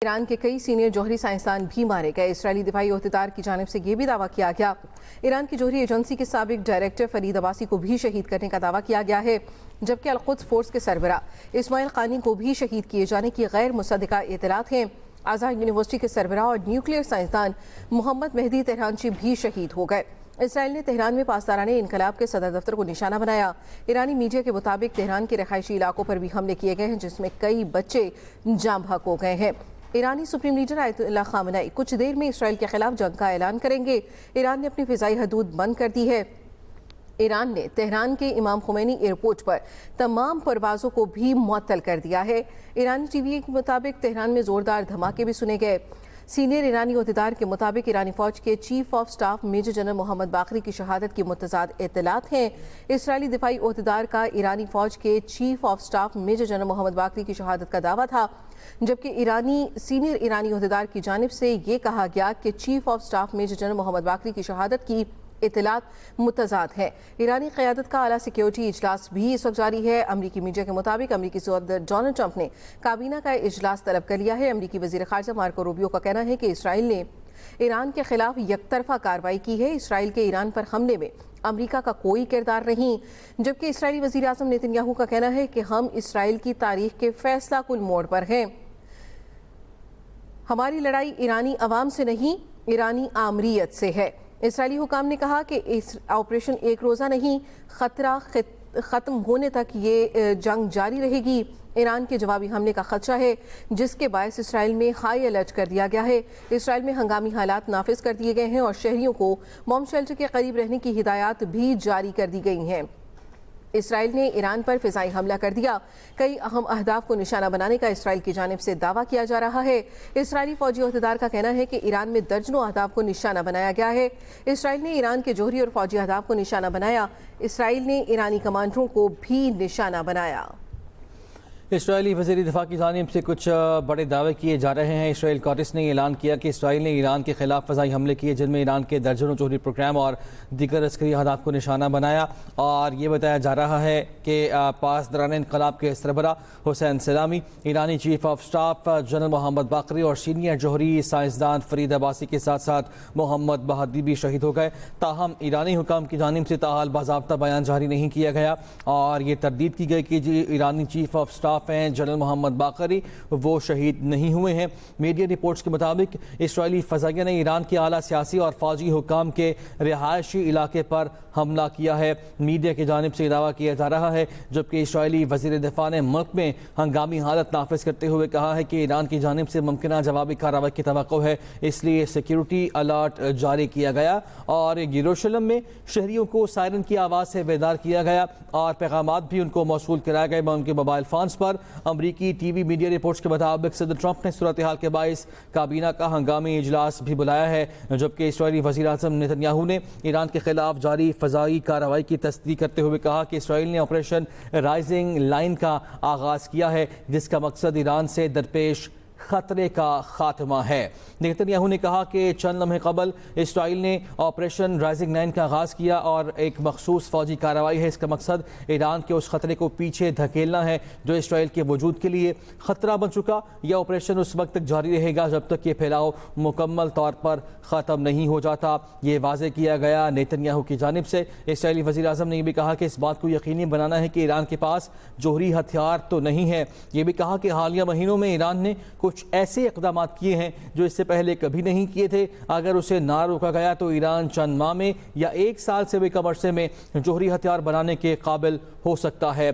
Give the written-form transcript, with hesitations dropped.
ایران کے کئی سینئر جوہری سائنسدان بھی مارے گئے۔ اسرائیلی دفاعی عہدیدار کی جانب سے یہ بھی دعویٰ کیا گیا ایران کی جوہری ایجنسی کے سابق ڈائریکٹر فرید عباسی کو بھی شہید کرنے کا دعویٰ کیا گیا ہے، جبکہ القدس فورس کے سربراہ اسماعیل قانی کو بھی شہید کیے جانے کی غیر مصدقہ اطلاعات ہیں۔ آزاد یونیورسٹی کے سربراہ اور نیوکلیئر سائنسدان محمد مہدی تہرانچی بھی شہید ہو گئے۔ اسرائیل نے تہران میں پاسداران انقلاب کے صدر دفتر کو نشانہ بنایا۔ ایرانی میڈیا کے مطابق تہران کے رہائشی علاقوں پر بھی حملے کیے گئے ہیں، جس میں کئی بچے جاں بحق ہو گئے ہیں۔ ایرانی سپریم لیڈر آیت اللہ خامنئی کچھ دیر میں اسرائیل کے خلاف جنگ کا اعلان کریں گے۔ ایران نے اپنی فضائی حدود بند کر دی ہے۔ ایران نے تہران کے امام خمینی ایئرپورٹ پر تمام پروازوں کو بھی معطل کر دیا ہے۔ ایرانی ٹی وی کے مطابق تہران میں زوردار دھماکے بھی سنے گئے۔ سینئر ایرانی عہدیدار کے مطابق ایرانی فوج کے chief of staff major general Mohammad Bagheri کی شہادت کی متضاد اطلاعات ہیں۔ اسرائیلی دفاعی عہدیدار کا ایرانی فوج کے chief of staff major general Mohammad Bagheri کی شہادت کا دعویٰ تھا، جبکہ سینئر ایرانی عہدیدار کی جانب سے یہ کہا گیا کہ chief of staff major general Mohammad Bagheri کی شہادت کی اطلاعات متضاد ہیں۔ ایرانی قیادت کا اعلیٰ سیکیورٹی اجلاس بھی اس وقت جاری ہے۔ امریکی میڈیا کے مطابق امریکی صدر ڈونلڈ ٹرمپ نے کابینہ کا اجلاس طلب کر لیا ہے۔ امریکی وزیر خارجہ مارکو روبیو کا کہنا ہے کہ اسرائیل نے ایران کے خلاف یک طرفہ کارروائی کی ہے۔ اسرائیل کے ایران پر حملے میں امریکہ کا کوئی کردار نہیں، جبکہ اسرائیلی وزیر اعظم نیتن یاہو کا کہنا ہے کہ ہم اسرائیل کی تاریخ کے فیصلہ کن موڑ پر ہیں۔ ہماری لڑائی ایرانی عوام سے نہیں، ایرانی آمریت سے ہے۔ اسرائیلی حکام نے کہا کہ آپریشن ایک روزہ نہیں، خطرہ ختم ہونے تک یہ جنگ جاری رہے گی۔ ایران کے جوابی حملے کا خدشہ ہے، جس کے باعث اسرائیل میں ہائی الرٹ کر دیا گیا ہے۔ اسرائیل میں ہنگامی حالات نافذ کر دیے گئے ہیں اور شہریوں کو بم شیلٹر کے قریب رہنے کی ہدایات بھی جاری کر دی گئی ہیں۔ اسرائیل نے ایران پر فضائی حملہ کر دیا۔ کئی اہم اہداف کو نشانہ بنانے کا اسرائیل کی جانب سے دعویٰ کیا جا رہا ہے۔ اسرائیلی فوجی عہدیدار کا کہنا ہے کہ ایران میں درجنوں اہداف کو نشانہ بنایا گیا ہے۔ اسرائیل نے ایران کے جوہری اور فوجی اہداف کو نشانہ بنایا۔ اسرائیل نے ایرانی کمانڈروں کو بھی نشانہ بنایا۔ اسرائیلی وزیر دفاع کی جانب سے کچھ بڑے دعوے کیے جا رہے ہیں۔ اسرائیل قدس نے اعلان کیا کہ اسرائیل نے ایران کے خلاف فضائی حملے کیے، جن میں ایران کے درجنوں جوہری پروگرام اور دیگر عسکری اہداف کو نشانہ بنایا، اور یہ بتایا جا رہا ہے کہ پاسداران انقلاب کے سربراہ حسین سلامی، ایرانی chief of staff general Mohammad باقری اور سینئر جوہری سائنسدان فرید عباسی کے ساتھ ساتھ محمد بہادی بھی شہید ہو گئے۔ تاہم ایرانی حکام کی جانب سے تاحال باضابطہ بیان جاری نہیں کیا گیا، اور یہ تردید کی گئی کہ ایرانی chief of staff general Mohammad باقری وہ شہید نہیں ہوئے ہیں۔ میڈیا رپورٹس کے مطابق اسرائیلی فضائیہ نے ایران کے اعلیٰ سیاسی اور فوجی حکام کے رہائشی علاقے پر حملہ کیا ہے۔ میڈیا کی جانب سے دعویٰ کیا جا رہا ہے، جبکہ اسرائیلی وزیر دفاع نے ملک میں ہنگامی حالت نافذ کرتے ہوئے کہا ہے کہ ایران کی جانب سے ممکنہ جوابی کارروائی کی توقع ہے، اس لیے سیکیورٹی الرٹ جاری کیا گیا، اور یروشلم میں شہریوں کو سائرن کی آواز سے بیدار کیا گیا، اور پیغامات بھی ان کو موصول کرائے گئے ان کے موبائل فونز پر۔ امریکی ٹی وی میڈیا رپورٹس کے مطابق صدر ٹرمپ نے صورتحال کے باعث کابینہ کا ہنگامی اجلاس بھی بلایا ہے، جبکہ اسرائیلی وزیر اعظم نیتن یاہو نے ایران کے خلاف جاری فضائی کارروائی کی تصدیق کرتے ہوئے کہا کہ اسرائیل نے آپریشن رائزنگ لائن کا آغاز کیا ہے، جس کا مقصد ایران سے درپیش خطرے کا خاتمہ ہے۔ نیتن یاہو نے کہا کہ چند لمحے قبل اسرائیل نے آپریشن رائزنگ لائن کا آغاز کیا، اور ایک مخصوص فوجی کارروائی ہے۔ اس کا مقصد ایران کے اس خطرے کو پیچھے دھکیلنا ہے جو اسرائیل کے وجود کے لیے خطرہ بن چکا۔ یہ آپریشن اس وقت تک جاری رہے گا جب تک یہ پھیلاؤ مکمل طور پر ختم نہیں ہو جاتا، یہ واضح کیا گیا نیتن یاہو کی جانب سے۔ اسرائیلی وزیر اعظم نے یہ بھی کہا کہ اس بات کو یقینی بنانا ہے کہ ایران کے پاس جوہری ہتھیار تو نہیں ہے۔ یہ بھی کہا کہ حالیہ مہینوں میں ایران نے کچھ ایسے اقدامات کیے ہیں جو اس سے پہلے کبھی نہیں کیے تھے۔ اگر اسے نہ روکا گیا تو ایران چند ماہ میں یا 1 سال سے بھی کم عرصے میں جوہری ہتھیار بنانے کے قابل ہو سکتا ہے۔